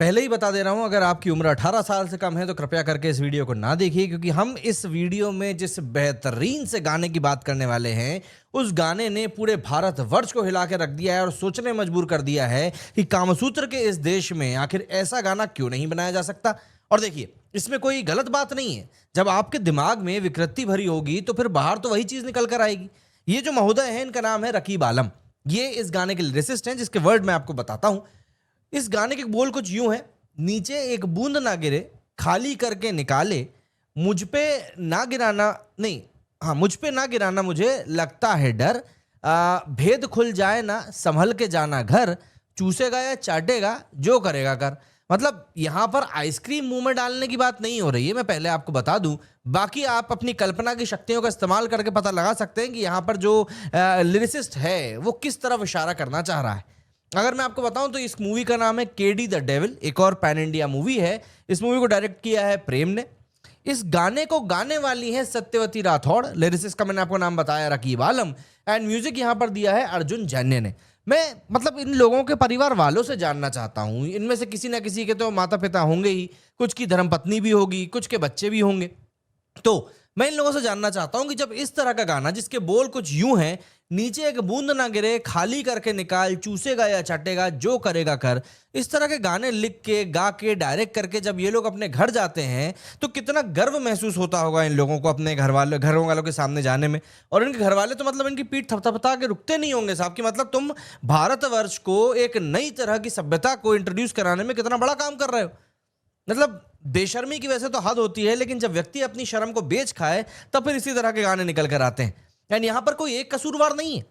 पहले ही बता दे रहा हूं, अगर आपकी उम्र 18 साल से कम है तो कृपया करके इस वीडियो को ना देखिए, क्योंकि हम इस वीडियो में जिस बेहतरीन से गाने की बात करने वाले हैं उस गाने ने पूरे भारतवर्ष को हिला के रख दिया है और सोचने मजबूर कर दिया है कि कामसूत्र के इस देश में आखिर ऐसा गाना क्यों नहीं बनाया जा सकता। और देखिए, इसमें कोई गलत बात नहीं है। जब आपके दिमाग में विकृति भरी होगी तो फिर बाहर तो वही चीज निकल कर आएगी। ये जो महोदय है, इनका नाम है रकीब आलम। ये इस गाने के लिरिसिस्ट हैं, जिसके वर्ड मैं आपको बताता हूं। इस गाने के बोल कुछ यूं है: नीचे एक बूंद ना गिरे, खाली करके निकाले, मुझ पे ना गिराना, नहीं, हाँ, मुझ पे ना गिराना, मुझे लगता है डर, भेद खुल जाए ना, संभल के जाना घर, चूसेगा या चाटेगा, जो करेगा कर। मतलब यहां पर आइसक्रीम मुंह में डालने की बात नहीं हो रही है, मैं पहले आपको बता दूं। बाकी आप अपनी कल्पना की शक्तियों का इस्तेमाल करके पता लगा सकते हैं कि यहां पर जो लिरिसिस्ट है वो किस तरफ इशारा करना चाह रहा है। अगर मैं आपको बताऊं तो इस मूवी का नाम है केडी द डेविल, एक और पैन इंडिया मूवी है। इस मूवी को डायरेक्ट किया है प्रेम ने। इस गाने को गाने वाली है सत्यवती राठौड़। लिरिसिस्ट का मैंने आपको नाम बताया रकीब आलम। एंड म्यूजिक यहां पर दिया है अर्जुन जन्य ने। मैं मतलब इन लोगों के परिवार वालों से जानना चाहता हूं। इनमें से किसी ना किसी के तो माता पिता होंगे ही, कुछ की धर्मपत्नी भी होगी, कुछ के बच्चे भी होंगे। तो मैं इन लोगों से जानना चाहता हूं कि जब इस तरह का गाना, जिसके बोल कुछ यूं हैं: नीचे एक बूंद ना गिरे, खाली करके निकाल, चूसेगा या चाटेगा, जो करेगा कर, इस तरह के गाने लिख के, गा के, डायरेक्ट करके जब ये लोग अपने घर जाते हैं तो कितना गर्व महसूस होता होगा इन लोगों को अपने घरों वालों के सामने जाने में। और इनके घर वाले तो मतलब इनकी पीठ थपथपा के रुकते नहीं होंगे साहब, कि मतलब तुम भारतवर्ष को एक नई तरह की सभ्यता को इंट्रोड्यूस कराने में कितना बड़ा काम कर रहे हो। मतलब बेशर्मी की वैसे तो हद होती है, लेकिन जब व्यक्ति अपनी शर्म को बेच खाए तब फिर इसी तरह के गाने निकल कर आते हैं। यानी यहां पर कोई एक कसूरवार नहीं है।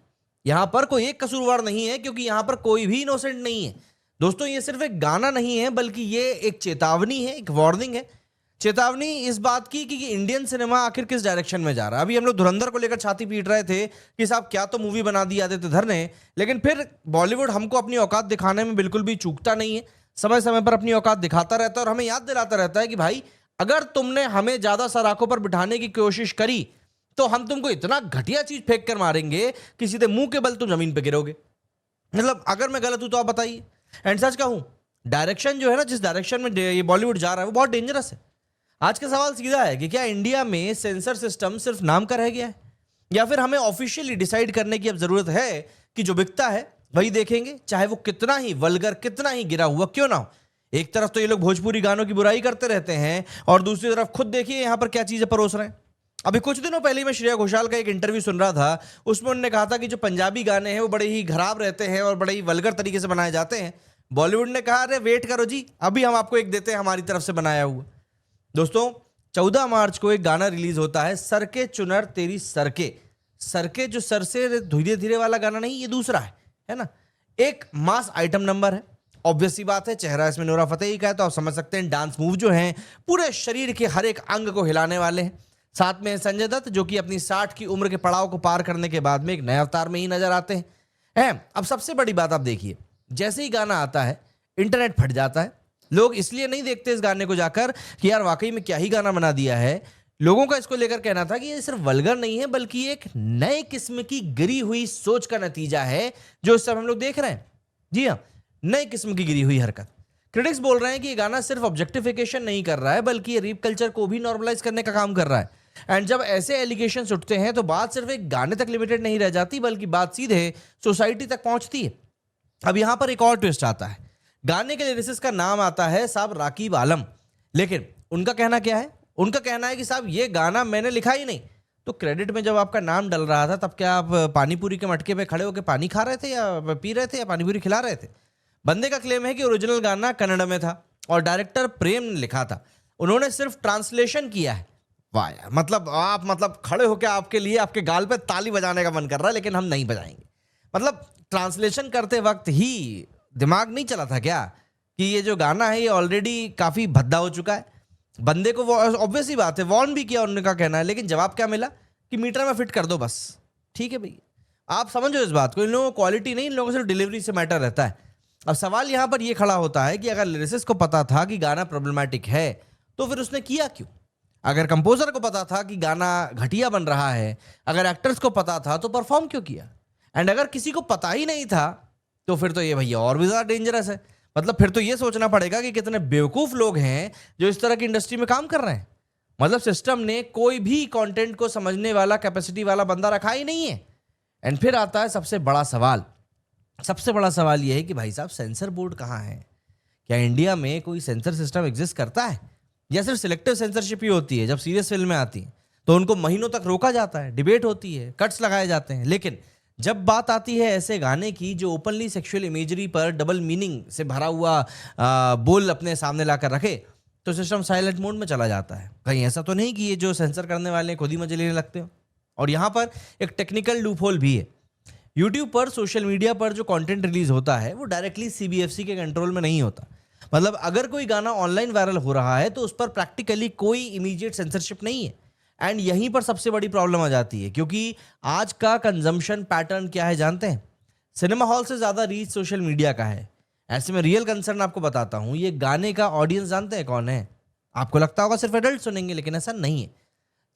यहां पर कोई एक कसूरवार नहीं है, क्योंकि यहां पर कोई भी इनोसेंट नहीं है। दोस्तों, ये सिर्फ एक गाना नहीं है, बल्कि ये एक चेतावनी है, एक वार्निंग है। चेतावनी इस बात की कि इंडियन सिनेमा आखिर किस डायरेक्शन में जा रहा है। अभी हम लोग धुरंधर को लेकर छाती पीट रहे थे कि साहब क्या तो मूवी बना दी आदित्य धर ने, लेकिन फिर बॉलीवुड हमको अपनी औकात दिखाने में बिल्कुल भी चूकता नहीं है। समय समय पर अपनी औकात दिखाता रहता है और हमें याद दिलाता रहता है कि भाई, अगर तुमने हमें ज्यादा सराखों पर बिठाने की कोशिश करी तो हम तुमको इतना घटिया चीज फेंक कर मारेंगे कि सीधे मुंह के बल तुम जमीन पे गिरोगे। मतलब अगर मैं गलत हूं तो आप बताइए। एंड सच कहूं, डायरेक्शन जो है ना, जिस डायरेक्शन में ये बॉलीवुड जा रहा है वो बहुत डेंजरस है। आज का सवाल सीधा है कि क्या इंडिया में सेंसर सिस्टम सिर्फ नाम का रह गया है, या फिर हमें ऑफिशियली डिसाइड करने की अब जरूरत है कि जो बिकता है वही देखेंगे, चाहे वो कितना ही वल्गर, कितना ही गिरा हुआ क्यों ना हो। एक तरफ तो ये लोग भोजपुरी गानों की बुराई करते रहते हैं और दूसरी तरफ खुद देखिए यहां पर क्या चीजें परोस रहे हैं। अभी कुछ दिनों पहले मैं श्रेया घोषाल का एक इंटरव्यू सुन रहा था। उसमें उन्होंने कहा था कि जो पंजाबी गाने हैं वो बड़े ही खराब रहते हैं और बड़े ही वल्गर तरीके से बनाए जाते हैं। बॉलीवुड ने कहा, अरे वेट करो जी, अभी हम आपको एक देते हैं हमारी तरफ से बनाया हुआ। दोस्तों, 14 मार्च को एक गाना रिलीज होता है, सर के चुनर तेरी सर के। सर के जो सर से धीरे धीरे वाला गाना नहीं, ये दूसरा है ना। एक मास आइटम नंबर है। ऑब्वियस सी बात है, चेहरा इसमें नोरा फतेही का है, तो आप समझ सकते हैं डांस मूव जो हैं पूरे शरीर के हर एक अंग को हिलाने वाले हैं। साथ में संजय दत्त, जो कि अपनी 60 की उम्र के पड़ाव को पार करने के बाद में एक नए अवतार में ही नजर आते हैं। अब सबसे बड़ी बात आप देखिए, जैसे ही गाना आता है इंटरनेट फट जाता है। लोग इसलिए नहीं देखते इस गाने को जाकर कि यार वाकई में क्या ही गाना बना दिया है। लोगों का इसको लेकर कहना था कि ये सिर्फ वल्गर नहीं है, बल्कि एक नए किस्म की गिरी हुई सोच का नतीजा है जो इस समय हम लोग देख रहे हैं। जी हाँ, नए किस्म की गिरी हुई हरकत। क्रिटिक्स बोल रहे हैं कि ये गाना सिर्फ ऑब्जेक्टिफिकेशन नहीं कर रहा है, बल्कि ये रेप कल्चर को भी नॉर्मलाइज करने का काम कर रहा है। एंड जब ऐसे एलिगेशंस उठते हैं तो बात सिर्फ एक गाने तक लिमिटेड नहीं रह जाती, बल्कि बात सीधे सोसाइटी तक पहुंचती है। अब यहां पर एक और ट्विस्ट आता है। गाने के लिरिसिस्ट का नाम आता है साहब राकीब आलम, लेकिन उनका कहना क्या है? उनका कहना है कि साहब ये गाना मैंने लिखा ही नहीं। तो क्रेडिट में जब आपका नाम डल रहा था तब क्या आप पानीपुरी के मटके पे खड़े होकर पानी खा रहे थे या पी रहे थे या पानीपुरी खिला रहे थे? बंदे का क्लेम है कि ओरिजिनल गाना कन्नड़ में था और डायरेक्टर प्रेम ने लिखा था। उन्होंने सिर्फ ट्रांसलेशन किया है। वाह यार, मतलब खड़े होकर आपके लिए आपके गाल पे ताली बजाने का मन कर रहा है, लेकिन हम नहीं बजाएंगे। मतलब ट्रांसलेशन करते वक्त ही दिमाग नहीं चला था क्या कि ये जो गाना है ये ऑलरेडी काफी भद्दा हो चुका है? बंदे को वो ऑब्वियस ही बात है वार्न भी किया, उन्होंने कहना है, लेकिन जवाब क्या मिला कि मीटर में फिट कर दो बस। ठीक है भैया, आप समझो इस बात को। इन लोगों को क्वालिटी नहीं, इन लोगों को सिर्फ डिलीवरी से मैटर रहता है। अब सवाल यहां पर यह खड़ा होता है कि अगर लिरिसिस्ट को पता था कि गाना प्रॉब्लमैटिक है तो फिर उसने किया क्यों? अगर कंपोजर को पता था कि गाना घटिया बन रहा है, अगर एक्टर्स को पता था तो परफॉर्म क्यों किया? एंड अगर किसी को पता ही नहीं था तो फिर तो ये भैया और भी ज्यादा डेंजरस है। मतलब फिर तो ये सोचना पड़ेगा कि कितने बेवकूफ लोग हैं जो इस तरह की इंडस्ट्री में काम कर रहे हैं। मतलब सिस्टम ने कोई भी कंटेंट को समझने वाला कैपेसिटी वाला बंदा रखा ही नहीं है। एंड फिर आता है सबसे बड़ा सवाल। सबसे बड़ा सवाल यह है कि भाई साहब सेंसर बोर्ड कहाँ है? क्या इंडिया में कोई सेंसर सिस्टम एग्जिस्ट करता है, या सिर्फ सिलेक्टिव सेंसरशिप ही होती है? जब सीरियस फिल्में आती हैं तो उनको महीनों तक रोका जाता है, डिबेट होती है, कट्स लगाए जाते हैं, लेकिन जब बात आती है ऐसे गाने की जो ओपनली सेक्सुअल इमेजरी पर डबल मीनिंग से भरा हुआ बोल अपने सामने लाकर रखे, तो सिस्टम साइलेंट मोड में चला जाता है। कहीं ऐसा तो नहीं कि ये जो सेंसर करने वाले खुद ही मजे लेने लगते हो? और यहाँ पर एक टेक्निकल लूपहोल भी है। यूट्यूब पर, सोशल मीडिया पर जो कंटेंट रिलीज होता है वो डायरेक्टली सीबीएफसी के कंट्रोल में नहीं होता। मतलब अगर कोई गाना ऑनलाइन वायरल हो रहा है तो उस पर प्रैक्टिकली कोई इमीडिएट सेंसरशिप नहीं है। एंड यहीं पर सबसे बड़ी प्रॉब्लम आ जाती है, क्योंकि आज का कंजम्पशन पैटर्न क्या है जानते हैं? सिनेमा हॉल से ज़्यादा रीच सोशल मीडिया का है। ऐसे में रियल कंसर्न आपको बताता हूँ, ये गाने का ऑडियंस जानते हैं कौन है? आपको लगता होगा सिर्फ एडल्ट सुनेंगे, लेकिन ऐसा नहीं है।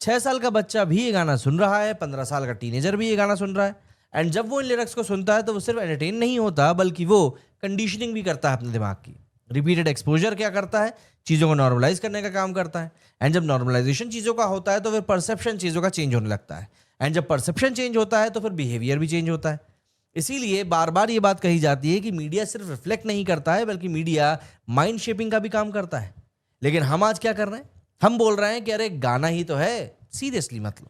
6 साल का बच्चा भी ये गाना सुन रहा है, 15 साल का टीनेजर भी ये गाना सुन रहा है। एंड जब वो इन लिरिक्स को सुनता है तो वो सिर्फ एंटरटेन नहीं होता, बल्कि वो कंडीशनिंग भी करता है अपने दिमाग की। रिपीटेड एक्सपोजर क्या करता है? चीज़ों को नॉर्मलाइज करने का काम करता है। एंड जब नॉर्मलाइजेशन चीज़ों का होता है तो फिर परसेप्शन चीज़ों का चेंज होने लगता है। एंड जब परसेप्शन चेंज होता है तो फिर बिहेवियर भी चेंज होता है। इसीलिए बार बार ये बात कही जाती है कि मीडिया सिर्फ रिफ्लेक्ट नहीं करता है, बल्कि मीडिया माइंड शेपिंग का भी काम करता है। लेकिन हम आज क्या कर रहे हैं? हम बोल रहे हैं कि अरे गाना ही तो है, सीरियसली मतलब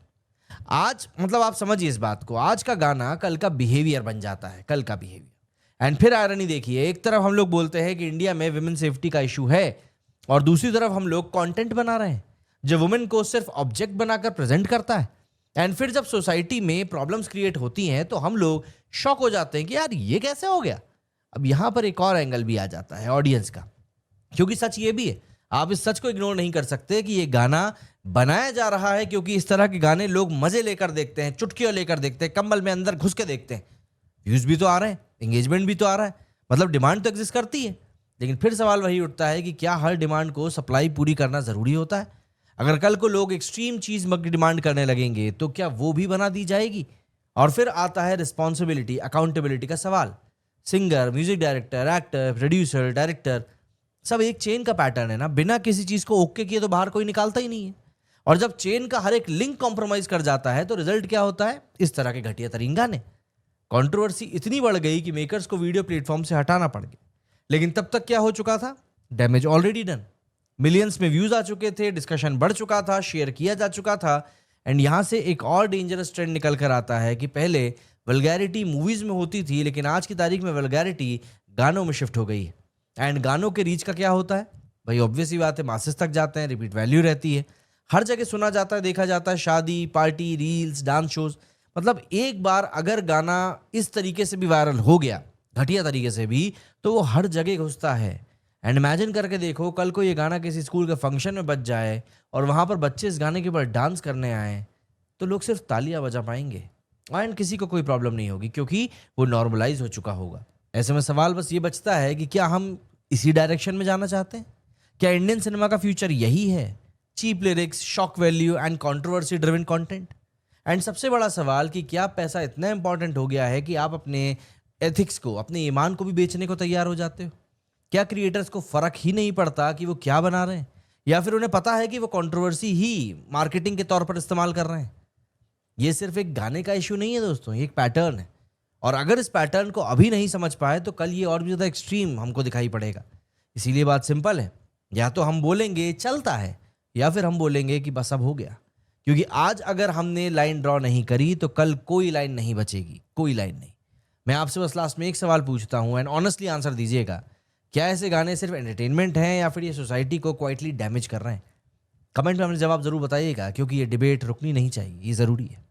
आज मतलब आप समझिए इस बात को, आज का गाना कल का बिहेवियर बन जाता है, कल का बिहेवियर। एंड फिर आयरनी देखिए, एक तरफ हम लोग बोलते हैं कि इंडिया में विमेन सेफ्टी का इशू है, और दूसरी तरफ हम लोग कंटेंट बना रहे हैं जो वुमेन को सिर्फ ऑब्जेक्ट बनाकर प्रेजेंट करता है। एंड फिर जब सोसाइटी में प्रॉब्लम्स क्रिएट होती हैं तो हम लोग शॉक हो जाते हैं कि यार ये कैसे हो गया। अब यहाँ पर एक और एंगल भी आ जाता है ऑडियंस का, क्योंकि सच ये भी है, आप इस सच को इग्नोर नहीं कर सकते कि ये गाना बनाया जा रहा है क्योंकि इस तरह के गाने लोग मजे लेकर देखते हैं, चुटकियों लेकर देखते हैं, कंबल में अंदर घुस के देखते हैं। व्यूज भी तो आ रहे हैं, एंगेजमेंट भी तो आ रहा है, मतलब डिमांड तो एग्जिस्ट करती है। लेकिन फिर सवाल वही उठता है कि क्या हर डिमांड को सप्लाई पूरी करना जरूरी होता है? अगर कल को लोग एक्सट्रीम चीज डिमांड करने लगेंगे तो क्या वो भी बना दी जाएगी? और फिर आता है रिस्पॉन्सिबिलिटी, अकाउंटेबिलिटी का सवाल। Singer, music director, actor, producer, director, सब एक चेन का पैटर्न है ना। बिना किसी चीज को ओके किए तो बाहर कोई निकालता ही नहीं है। और जब चेन का हर एक लिंक कॉम्प्रोमाइज कर जाता है तो रिजल्ट क्या होता है? इस तरह के घटिया तरीन गाने। कंट्रोवर्सी इतनी बढ़ गई कि मेकर्स को वीडियो प्लेटफॉर्म से हटाना पड़ गया। लेकिन तब तक क्या हो चुका था? Damage already done. मिलियंस में व्यूज आ चुके थे, डिस्कशन बढ़ चुका था, शेयर किया जा चुका था। एंड यहां से एक और डेंजरस ट्रेंड निकल कर आता है कि पहले वल्गैरिटी मूवीज में होती थी, लेकिन आज की तारीख में वल्गैरिटी गानों में शिफ्ट हो गई है। एंड गानों के रीच का क्या होता है भाई? ऑब्वियस ही बात है, मासेस तक जाते हैं, रिपीट वैल्यू रहती है, हर जगह सुना जाता है, देखा जाता है, शादी, पार्टी, रील्स, डांस शोज। मतलब एक बार अगर गाना इस तरीके से भी वायरल हो गया, घटिया तरीके से भी, तो वो हर जगह घुसता है। एंड इमेजिन करके देखो, कल को ये गाना किसी स्कूल के फंक्शन में बज जाए और वहां पर बच्चे इस गाने के ऊपर डांस करने आए, तो लोग सिर्फ तालियां बजा पाएंगे एंड किसी को कोई प्रॉब्लम नहीं होगी, क्योंकि वो नॉर्मलाइज हो चुका होगा। ऐसे में सवाल बस ये बचता है कि क्या हम इसी डायरेक्शन में जाना चाहते हैं? क्या इंडियन सिनेमा का फ्यूचर यही है? Cheap lyrics, shock value and controversy driven content? And सबसे बड़ा सवाल कि क्या पैसा इतना इंपॉर्टेंट हो गया है कि आप अपने एथिक्स को, अपने ईमान को भी बेचने को तैयार हो जाते हो? क्या क्रिएटर्स को फर्क ही नहीं पड़ता कि वो क्या बना रहे हैं, या फिर उन्हें पता है कि वो कंट्रोवर्सी ही मार्केटिंग के तौर पर इस्तेमाल कर रहे हैं? ये सिर्फ एक गाने का इशू नहीं है दोस्तों, ये एक पैटर्न है। और अगर इस पैटर्न को अभी नहीं समझ पाए तो कल ये और भी ज़्यादा एक्सट्रीम हमको दिखाई पड़ेगा। इसीलिए बात सिंपल है, या तो हम बोलेंगे चलता है, या फिर हम बोलेंगे कि बस अब हो गया। क्योंकि आज अगर हमने लाइन ड्रॉ नहीं करी तो कल कोई लाइन नहीं बचेगी, कोई लाइन नहीं। मैं आपसे बस लास्ट में एक सवाल पूछता हूँ एंड ऑनेस्टली आंसर दीजिएगा, क्या ऐसे गाने सिर्फ एंटरटेनमेंट हैं या फिर ये सोसाइटी को क्वाइटली डैमेज कर रहे हैं? कमेंट में अपने जवाब जरूर बताइएगा, क्योंकि ये डिबेट रुकनी नहीं चाहिए, ये ज़रूरी है।